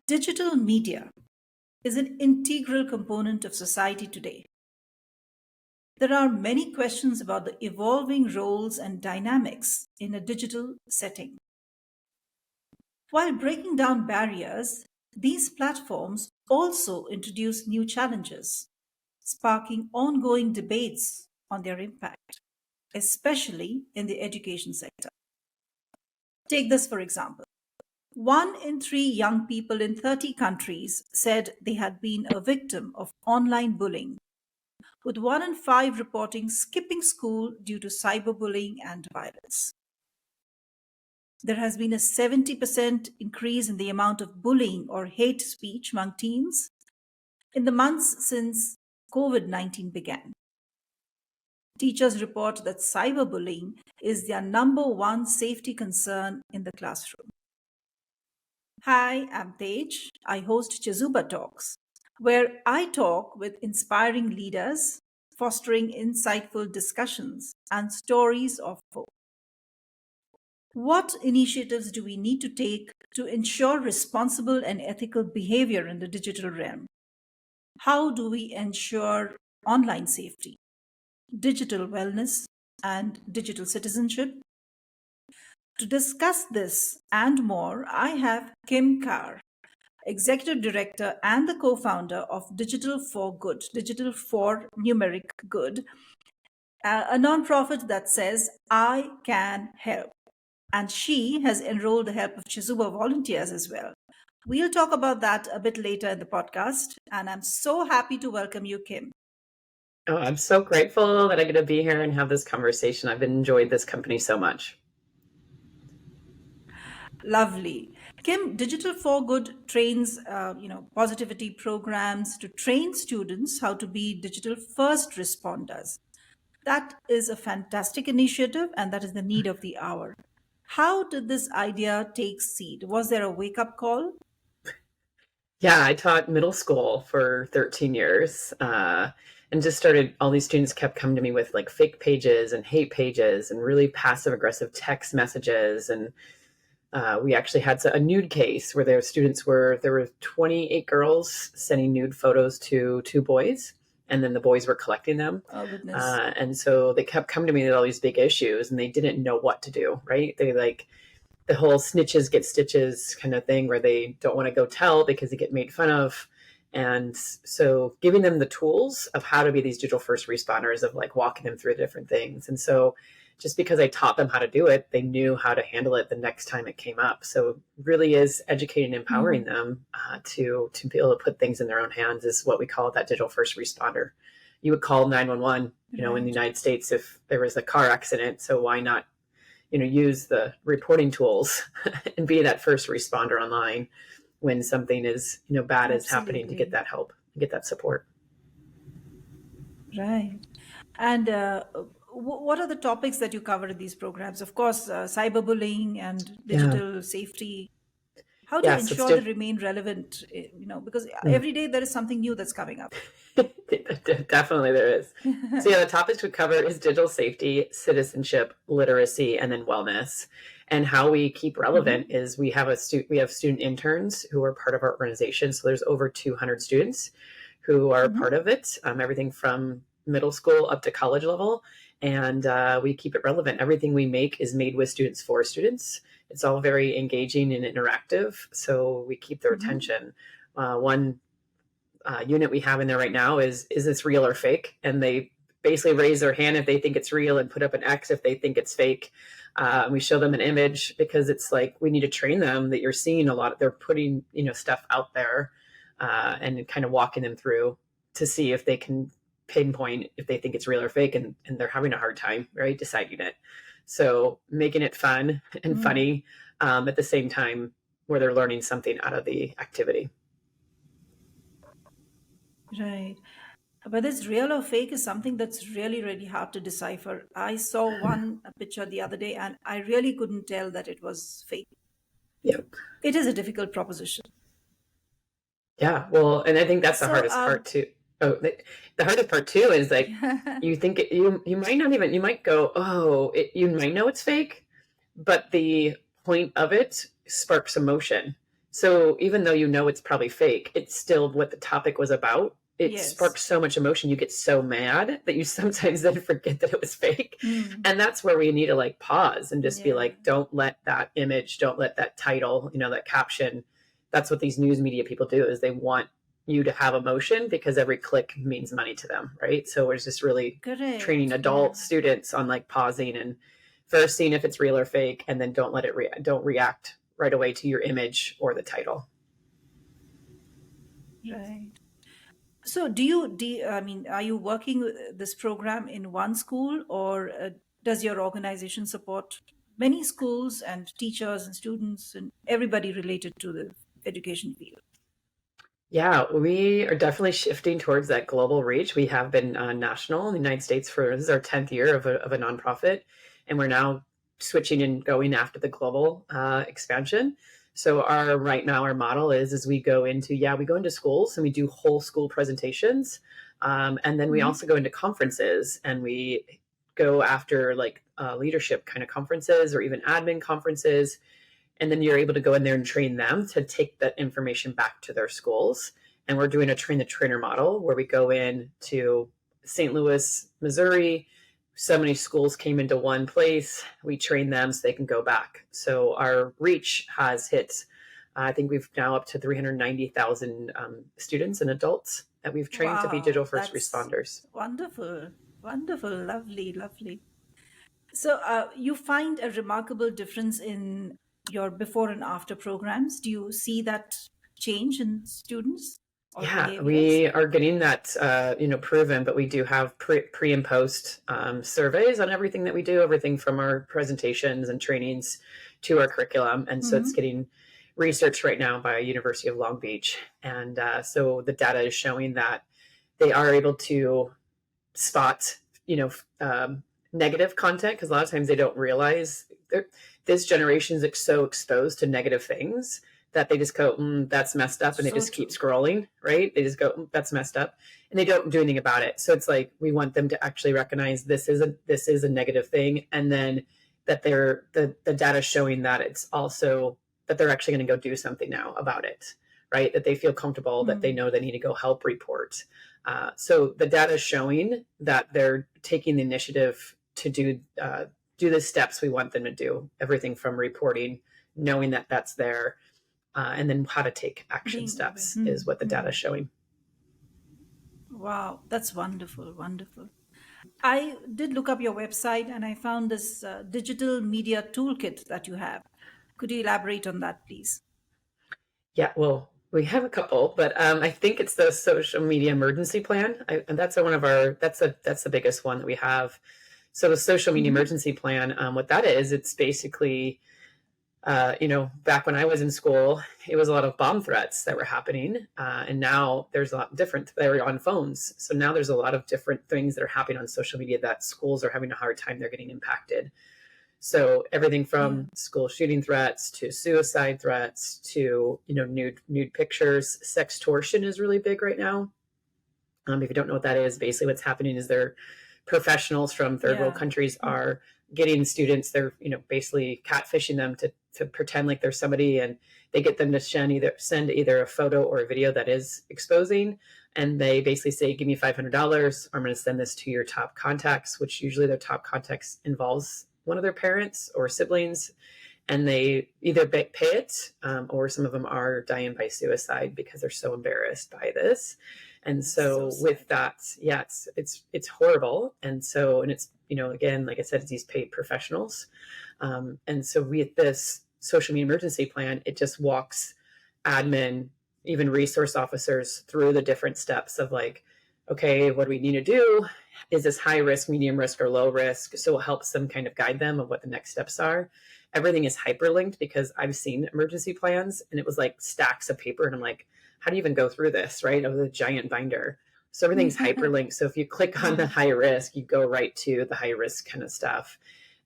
Digital media is an integral component of society today. There are many questions about the evolving roles and dynamics in a digital setting. While breaking down barriers, these platforms also introduce new challenges, sparking ongoing debates on their impact, especially in the education sector. Take this for example. One in three young people in 30 countries said they had been a victim of online bullying, with one in five reporting skipping school due to cyberbullying and violence. There has been a 70% increase in the amount of bullying or hate speech among teens in the months since COVID 19 began. Teachers report that cyberbullying is their number one safety concern in the classroom. Hi, I'm Tej. I host Chezuba Talks, where I talk with inspiring leaders, fostering insightful discussions and stories of hope. What initiatives do we need to take to ensure responsible and ethical behavior in the digital realm? How do we ensure online safety, digital wellness, and digital citizenship? To discuss this and more, I have Kim Karr, Executive Director and the co founder of Digital for Good, Digital for Numeric Good, a nonprofit that says, I can help. And she has enrolled the help of Chezuba volunteers as well. We'll talk about that a bit later in the podcast. And I'm so happy to welcome you, Kim. Oh, I'm so grateful that I get to be here and have this conversation. I've enjoyed this company so much. Lovely. Kim, Digital for Good trains, positivity programs to train students how to be digital first responders. That is a fantastic initiative, and that is the need of the hour. How did this idea take seed? Was there a wake up call? Yeah, I taught middle school for 13 years and just started, all these students kept coming to me with like fake pages and hate pages and really passive aggressive text messages. And we actually had a nude case where there were 28 girls sending nude photos to two boys, and then the boys were collecting them. Oh, goodness. And so they kept coming to me with all these big issues, and they didn't know what to do, right? They like the whole snitches get stitches kind of thing where they don't want to go tell because they get made fun of. And so giving them the tools of how to be these digital first responders, of like walking them through the different things. And so just because I taught them how to do it, they knew how to handle it the next time it came up. So it really is educating and empowering them to be able to put things in their own hands is what we call that digital first responder. You would call 911, in the United States if there was a car accident. So why not, use the reporting tools and be that first responder online when something is, bad is happening, to get that help, get that support. Right. And what are the topics that you cover in these programs? Of course, cyberbullying and digital safety. How do you ensure they remain relevant? Because every day there is something new that's coming up. Definitely there is. So the topics we cover is digital safety, citizenship, literacy, and then wellness. And how we keep relevant is we have student interns who are part of our organization. So there's over 200 students who are part of it, everything from middle school up to college level. And we keep it relevant. Everything we make is made with students for students. It's all very engaging and interactive. So we keep their attention. One unit we have in there right now is this real or fake? And they basically raise their hand if they think it's real and put up an X if they think it's fake. We show them an image because it's like we need to train them that you're seeing a lot. They're putting stuff out there and kind of walking them through to see if they can pinpoint if they think it's real or fake, and they're having a hard time, right, deciding it. So making it fun and funny at the same time where they're learning something out of the activity. Right. But this real or fake is something that's really, really hard to decipher. I saw one picture the other day and I really couldn't tell that it was fake. Yep. It is a difficult proposition. Yeah. Well, and I think that's the hardest part too. Oh, the hardest part too is like you think you might not even, you might go, you might know it's fake, but the point of it sparks emotion. So even though you know it's probably fake, it's still what the topic was about. It Yes. sparks so much emotion. You get so mad that you sometimes then forget that it was fake. Mm. And that's where we need to like pause and just be Yeah. like, don't let that image, don't let that title, that caption. That's what these news media people do, is they want you to have emotion because every click means money to them, right? So we're just really training Correct. Yeah. adult students on like pausing and first seeing if it's real or fake, and then don't let it don't react right away to your image or the title. Right. So, I mean, are you working this program in one school, or does your organization support many schools and teachers and students and everybody related to the education field? Yeah, we are definitely shifting towards that global reach. We have been national in the United States for this is our 10th year of a nonprofit, and we're now switching and going after the global expansion. So right now our model is we go into schools and we do whole school presentations, and then we Hmm. also go into conferences and we go after like leadership kind of conferences or even admin conferences, and then you're able to go in there and train them to take that information back to their schools. And we're doing a train the trainer model where we go in to St. Louis, Missouri. So many schools came into one place. We train them so they can go back. So our reach has hit, I think we've now up to 390,000 students and adults that we've trained to be digital Wow, first that's responders. wonderful. Wonderful. Lovely, lovely. So, you find a remarkable difference in your before and after programs. Do you see that change in students or Yeah, behaviors? we are getting that, proven, but we do have pre and post surveys on everything that we do, everything from our presentations and trainings to our curriculum. And so it's Hmm. getting researched right now by University of Long Beach. And so the data is showing that they are able to spot, you know, negative content, because a lot of times they don't realize this generation is so exposed to negative things that they just go, that's messed up. And they So just keep true. scrolling, right? They just go, that's messed up. And they don't do anything about it. So it's like, we want them to actually recognize this is a negative thing. And then that the data showing that it's also that they're actually going to go do something now about it, right? That they feel comfortable, that they Hmm. know they need to go help report. So the data is showing that they're taking the initiative to do the steps we want them to do. Everything from reporting, knowing that that's there, and then how to take action Being aware. steps is what the data Hmm. is showing. Wow, that's wonderful, wonderful. I did look up your website and I found this digital media toolkit that you have. Could you elaborate on that, please? Yeah, well, we have a couple, but I think it's the social media emergency plan, and that's one of our that's the biggest one that we have. So the social media Hmm. emergency plan, what that is, it's basically back when I was in school, it was a lot of bomb threats that were happening. And now there's a lot different. They're on phones. So now there's a lot of different things that are happening on social media that schools are having a hard time. They're getting impacted. So everything Yeah. from school shooting threats to suicide threats to, nude pictures. Sextortion is really big right now. If you don't know what that is, basically what's happening is they're professionals from third world Yeah. countries are getting students. They're basically catfishing them to pretend like they're somebody, and they get them to send either a photo or a video that is exposing, and they basically say, "Give me $500. I'm going to send this to your top contacts," which usually their top contacts involves one of their parents or siblings, and they either pay it, or some of them are dying by suicide because they're so embarrassed by this. And That's so so sad. with that, yeah, it's horrible. And so, and it's, again, like I said, it's these paid professionals. And so with this social media emergency plan, it just walks admin, even resource officers through the different steps of like, okay, what do we need to do? Is this high risk, medium risk, or low risk? So it helps them kind of guide them of what the next steps are. Everything is hyperlinked because I've seen emergency plans and it was like stacks of paper. And I'm like, how do you even go through this, right? Of the giant binder. So everything's hyperlinked. So if you click on the Mm. high risk, you go right to the high risk kind of stuff.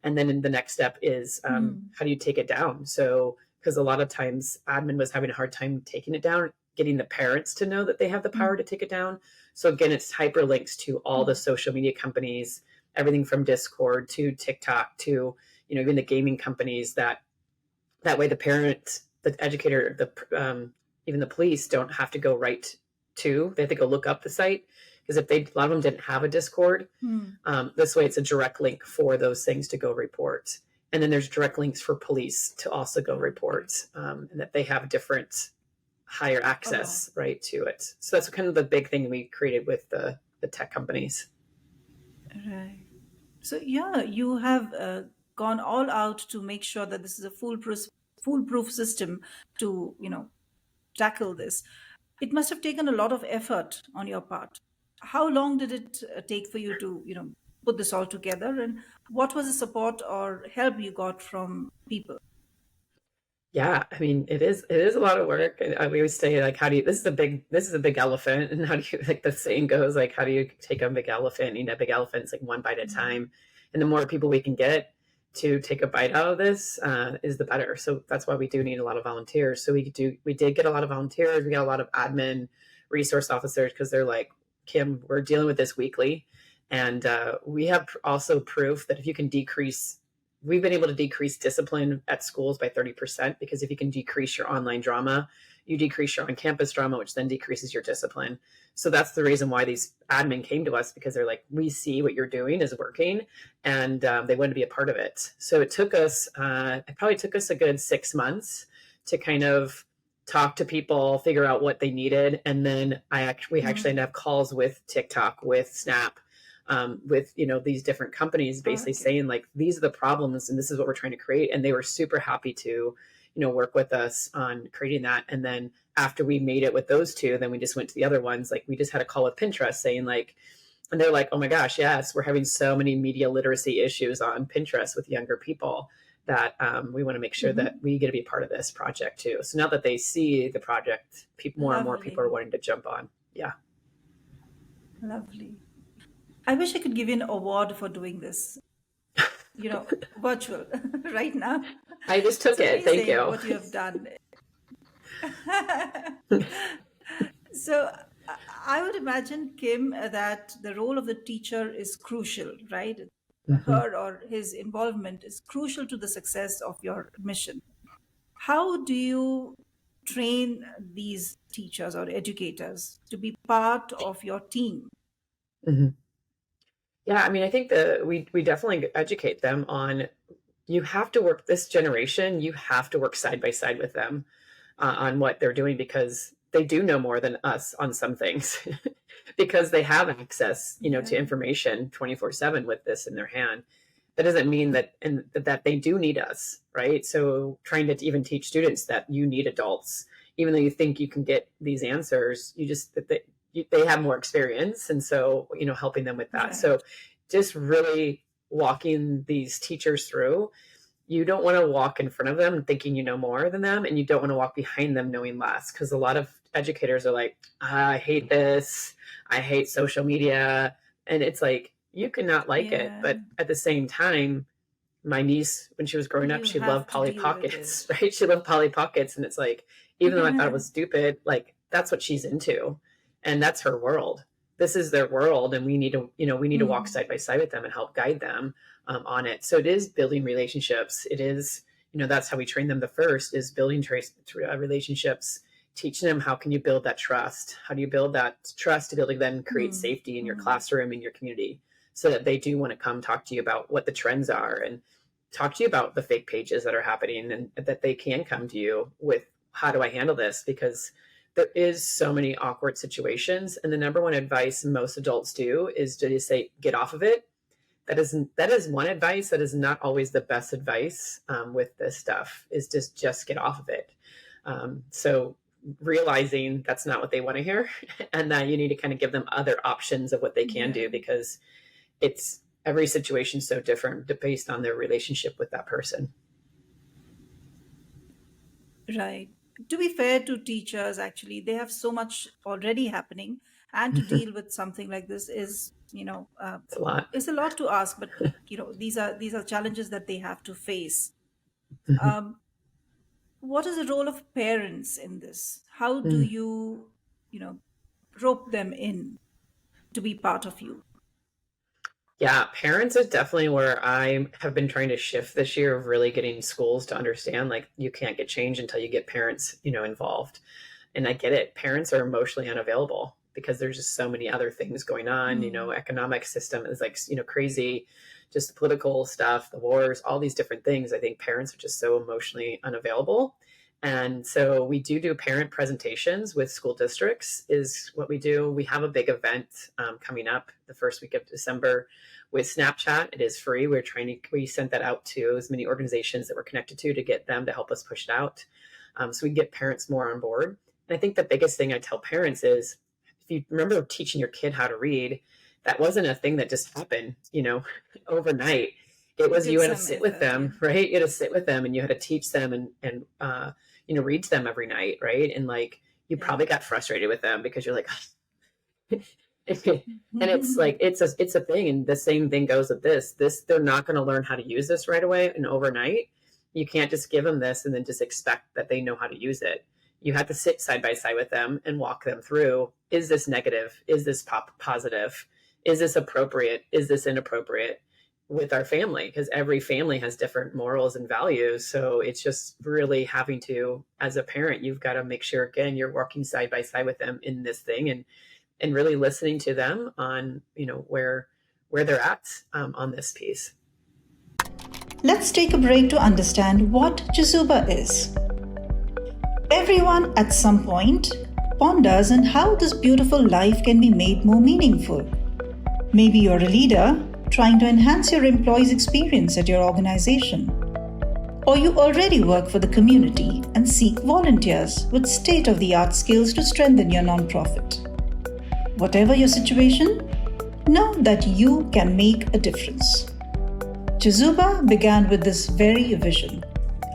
And then the next step is Mm. how do you take it down? So, because a lot of times admin was having a hard time taking it down, getting the parents to know that they have the power to Mm. take it down. So again, it's hyperlinks to all the Mm. social media companies, everything from Discord to TikTok to even the gaming companies, that way the parents the educator, even the police don't have to go right to. They have to go look up the site because if a lot of them didn't have a Discord. This way, it's a direct link for those things to go report. And then there's direct links for police to also go report, and that they have different higher access right to it. So that's kind of the big thing we created with the tech companies. Right. So yeah, you have gone all out to make sure that this is a foolproof system to tackle this. It must have taken a lot of effort on your part. How long did it take for you to put this all together, and what was the support or help you got from people? Yeah, I mean, it is a lot of work. And we always say, like, how do you, this is a big elephant. And how do you, like the saying goes, like, how do you take a big elephant? A big elephant's like one bite at a time. And the more people we can get to take a bite out of this is the better. So that's why we do need a lot of volunteers. So we did get a lot of volunteers. We got a lot of admin resource officers because they're like, Kim, we're dealing with this weekly. And we have also proof that if you can we've been able to decrease discipline at schools by 30% because if you can decrease your online drama, you decrease your on-campus drama, which then decreases your discipline. So that's the reason why these admin came to us, because they're like, we see what you're doing is working, and they wanted to be a part of it. So it probably took us a good 6 months to kind of talk to people, figure out what they needed. And then we actually had to have calls with TikTok, with Snap, with these different companies basically saying like, these are the problems and this is what we're trying to create. And they were super happy to work with us on creating that. And then after we made it with those two, then we just went to the other ones. Like we just had a call with Pinterest saying like, and they're like, oh my gosh, yes, we're having so many media literacy issues on Pinterest with younger people that we want to make sure that we get to be a part of this project too. So now that they see the project, more and more people are wanting to jump on. Yeah. Lovely. I wish I could give you an award for doing this, virtual right now. I just took it. Thank you. What you have done. So I would imagine, Kim, that the role of the teacher is crucial, right? Her or his involvement is crucial to the success of your mission. How do you train these teachers or educators to be part of your team? Yeah, I mean, I think that we definitely educate them on, you have to work, this generation, you have to work side by side with them on what they're doing, because they do know more than us on some things because they have access, to information 24/7 with this in their hand. That doesn't mean that they do need us, right? So trying to even teach students that you need adults, even though you think you can get these answers, they have more experience. And so, helping them with that. Right. So just really walking these teachers through, you don't want to walk in front of them thinking you know more than them, and you don't want to walk behind them knowing less, because a lot of educators are like, I hate this, I hate social media. And it's like, you cannot like it. But at the same time, my niece, when she was growing up, she loved Polly Pockets, right? She loved Polly Pockets. And it's like, even though I thought it was stupid, like that's what she's into. And that's her world. This is their world. And we need to walk side by side with them and help guide them on it. So it is building relationships. It is, that's how we train them. The first is building relationships, teaching them, how can you build that trust? How do you build that trust to be able to then create safety in your classroom, in your community, so that they do want to come talk to you about what the trends are and talk to you about the fake pages that are happening, and that they can come to you with, how do I handle this? Because there is so many awkward situations. And the number one advice most adults do is to just say, get off of it. That is one advice. That is not always the best advice with this stuff, is just get off of it. So realizing that's not what they want to hear, and that you need to kind of give them other options of what they can do, because it's every situation so different based on their relationship with that person. Right. To be fair to teachers, actually, they have so much already happening, and to deal with something like this is, it's a lot. It's a lot to ask. But these are challenges that they have to face. What is the role of parents in this? How do you rope them in to be part of you? Yeah, parents is definitely where I have been trying to shift this year of really getting schools to understand like you can't get change until you get parents, involved. And I get it. Parents are emotionally unavailable because there's just so many other things going on. Hmm. Economic system is like, crazy, just the political stuff, the wars, all these different things. I think parents are just so emotionally unavailable. And so we do parent presentations with school districts is what we do. We have a big event coming up the first week of December with Snapchat. It is free. We sent that out to as many organizations that we're connected to get them to help us push it out. So we can get parents more on board. And I think the biggest thing I tell parents is if you remember teaching your kid how to read, that wasn't a thing that just happened, overnight. It It was took you had to some sit with effort, yeah. them, right? You had to sit with them and you had to teach them and read to them every night, right? And like you Yeah. probably got frustrated with them because you're like, and it's like it's a thing, and the same thing goes with this they're not going to learn how to use this right away and overnight. You can't just give them this and then just expect that they know how to use it. You have to sit side by side with them and walk them through, is this negative, is this positive, is this appropriate, is this inappropriate, with our family, because every family has different morals and values. So it's just really having to, as a parent, you've got to make sure again you're working side by side with them in this thing, and really listening to them on where they're at on this piece. Let's take a break to understand what Chezuba is. Everyone at some point ponders on how this beautiful life can be made more meaningful. Maybe you're a leader trying to enhance your employees' experience at your organization. Or you already work for the community and seek volunteers with state of the art skills to strengthen your nonprofit. Whatever your situation, know that you can make a difference. Chezuba began with this very vision,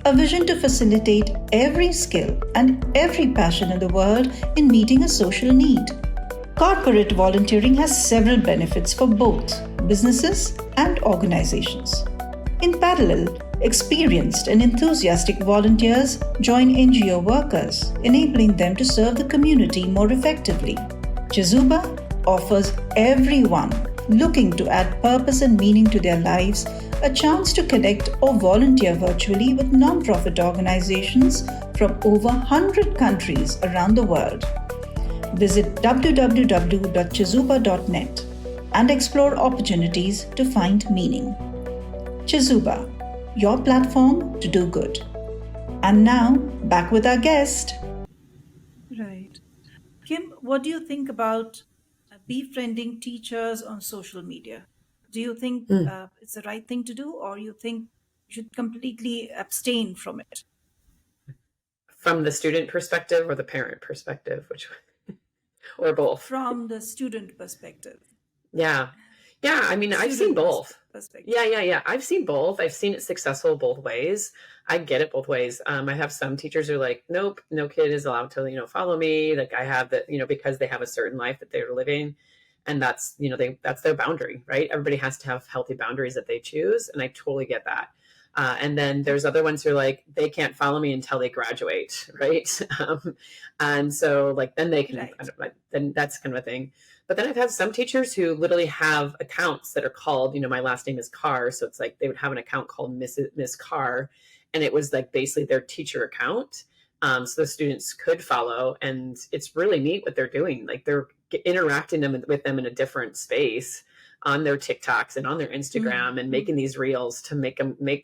a vision to facilitate every skill and every passion in the world in meeting a social need. Corporate volunteering has several benefits for both businesses and organizations. In parallel, experienced and enthusiastic volunteers join NGO workers, enabling them to serve the community more effectively. Chezuba offers everyone looking to add purpose and meaning to their lives a chance to connect or volunteer virtually with nonprofit organizations from over 100 countries around the world. Visit www.chezuba.net and explore opportunities to find meaning. Chezuba, your platform to do good. And now, back with our guest. Right. Kim, what do you think about befriending teachers on social media? Do you think Mm. it's the right thing to do, or you think you should completely abstain from it? From the student perspective or the parent perspective, which or both? From the student perspective, Yeah. Yeah. I mean, I've seen student both. perspective. Yeah. Yeah. Yeah. I've seen both. I've seen it successful both ways. I get it both ways. I have some teachers who are like, nope, no kid is allowed to, follow me. Like I have that, because they have a certain life that they're living. And that's, that's their boundary, right? Everybody has to have healthy boundaries that they choose. And I totally get that. And then there's other ones who are like, they can't follow me until they graduate, right? And so like, then they can, Right. then that's kind of a thing. But then I've had some teachers who literally have accounts that are called, my last name is Karr. So it's like they would have an account called Miss Karr. And it was like basically their teacher account. So the students could follow. And it's really neat what they're doing. Like they're interacting with them in a different space on their TikToks and on their Instagram and making these reels to make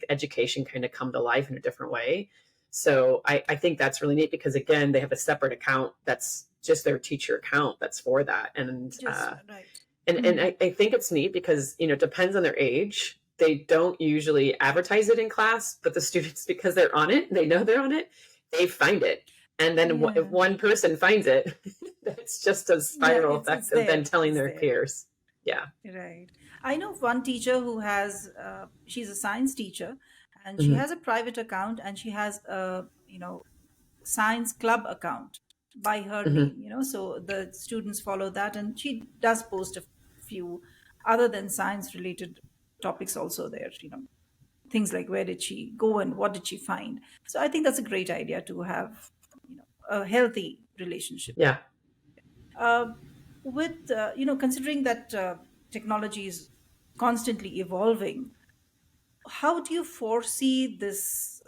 education kind of come to life in a different way. So I think that's really neat because again, they have a separate account that's just their teacher account that's for that. And Just right. and I think it's neat because it depends on their age. They don't usually advertise it in class, but the students, because they're on it, they know they're on it, they find it. And then if one person finds it, it's just a spiral effect of then telling their peers. Yeah. Right. I know one teacher who has, she's a science teacher, and she Mm-hmm. has a private account, and she has a, science club account by her Mm-hmm. name, so the students follow that, and she does post a few other than science related topics also there, things like where did she go and what did she find. So I think that's a great idea to have, a healthy relationship. Yeah. Uh, with considering that technology is constantly evolving. How do you foresee this,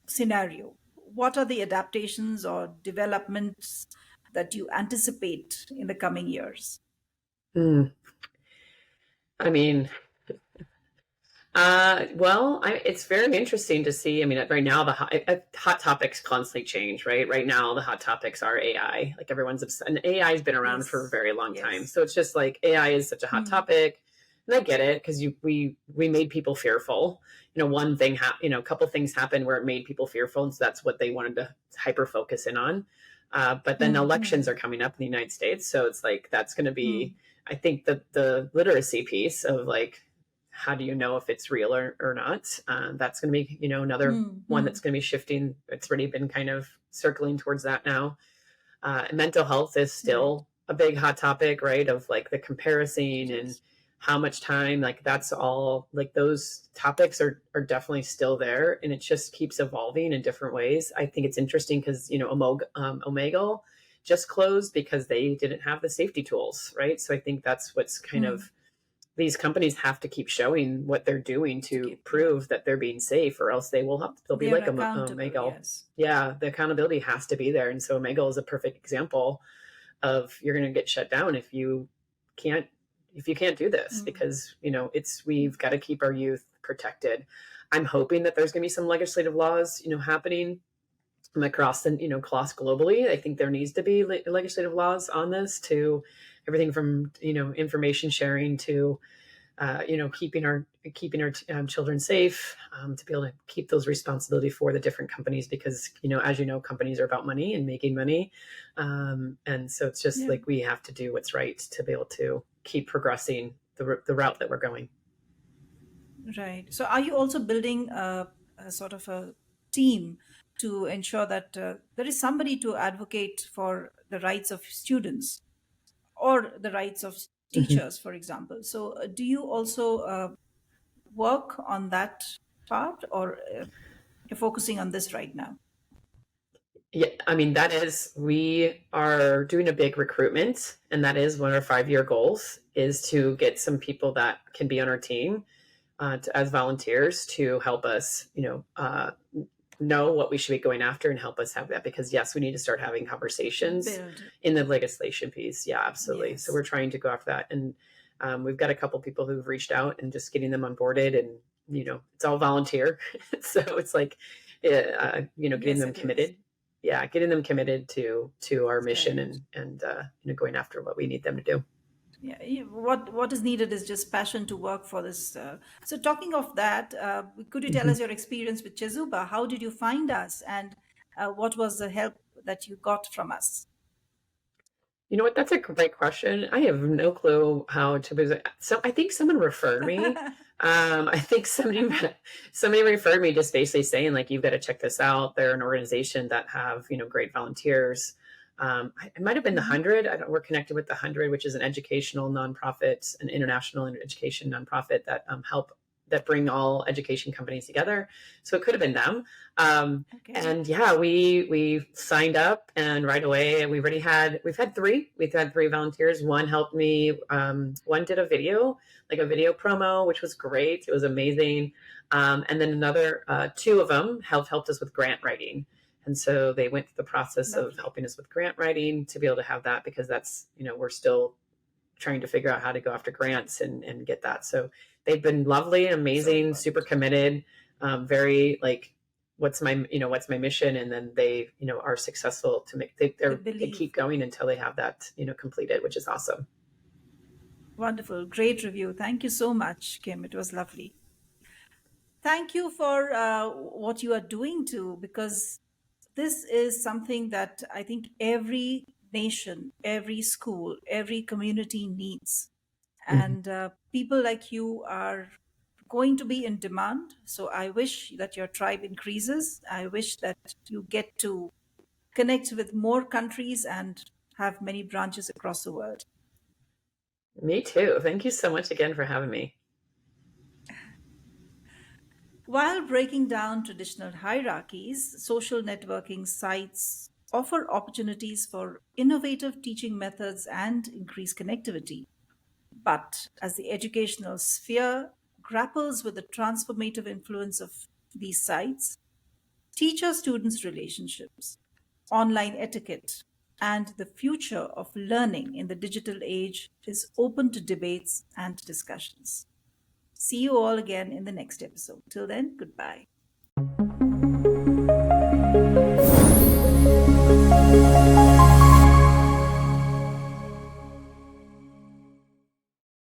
scenario? What are the adaptations or developments that you anticipate in the coming years? Mm. I mean, it's very interesting to see. I mean, right now hot topics constantly change, right? Right now, the hot topics are AI. Like everyone's obsessed, and AI has been around for a Yes, very long time. yes. So it's just like AI is such a hot Hmm. topic, and I get it because we made people fearful. A couple things happened where it made people fearful, and so that's what they wanted to hyper focus in on. But then elections Hmm. are coming up in the United States, so it's like that's going to be. Hmm. I think that the literacy piece of like how do you know if it's real or not? That's going to be, another Hmm. one Hmm. that's going to be shifting. It's already been kind of circling towards that now. Mental health is Right. still a big hot topic, right? Of like the comparison It and is. how much time, like that's all, like those topics are definitely still there, and it just keeps evolving in different ways. I think it's interesting because Omegle just closed because they didn't have the safety tools, right? So I think that's what's kind Hmm. of these companies have to keep showing what they're doing To to keep, yeah. prove that they're being safe, or else they'll be They are like a accountable, Omegle. yes. Yeah, the accountability has to be there, and so Omegle is a perfect example of you're going to get shut down can't if you can't do this Hmm. because it's we've got to keep our youth protected. I'm hoping that there's going to be some legislative laws happening across the across globally. I think there needs to be legislative laws on this to everything from information sharing to keeping our children safe, to be able to keep those responsibility for the different companies because as companies are about money and making money, and so it's just Yeah. like we have to do what's right to be able to keep progressing the route that we're going. Right. So, are you also building a sort of a team to ensure that there is somebody to advocate for the rights of students or the rights of Mhm. teachers, for example? So, do you also work on that part, or you're focusing on this right now? Yeah, I mean, we are doing a big recruitment, and that is one of our 5-year goals is to get some people that can be on our team as volunteers to help us, know what we should be going after and help us have that. Because yes, we need to start having conversations Build. in the legislation piece. Yeah, absolutely. So Yes. we're trying to go after that, and we've got a couple people who've reached out and just getting them onboarded, and it's all volunteer, so it's like, getting Yes, them it is. committed. Yeah, getting them committed to our mission Correct. and going after what we need them to do. Yeah, what is needed is just passion to work for this. So, talking of that, could you tell Mhm. us your experience with Chezuba? How did you find us, and what was the help that you got from us? You know what? That's a great question. I have no clue how to visit. So I think someone referred me. I think Uh-huh. somebody referred me just basically saying like you've got to check this out. They're an organization that have great volunteers. It might have been the Hmm. 100. I don't, we're connected with the 100, which is an educational nonprofit, an international education nonprofit that help that bring all education companies together. So it could have been them. Okay. And yeah, we signed up, and right away we've had three volunteers. One helped me. One did a video, like a video promo, which was great. It was amazing. And then another two of them helped us with grant writing. And so they went through the process of Lovely. helping us with grant writing to be able to have that because that's we're still trying to figure out how to go after grants and get that. So they've been lovely, So amazing, super important. committed, very like what's my mission, and then they are successful to make They they believe. keep going until they have that completed, which is awesome. Wonderful. Great review. Thank you so much, Kim. It was lovely. Thank you for what you are doing too, because this is something that I think every nation, every school, every community needs. Mhm. And people like you are going to be in demand. So I wish that your tribe increases. I wish that you get to connect with more countries and have many branches across the world. Me too. Thank you so much again for having me. While breaking down traditional hierarchies, social networking sites offer opportunities for innovative teaching methods and increased connectivity. But as the educational sphere grapples with the transformative influence of these sites, teacher students relationships, online etiquette, and the future of learning in the digital age is open to debates and discussions. See you all again in the next episode. Till then, goodbye.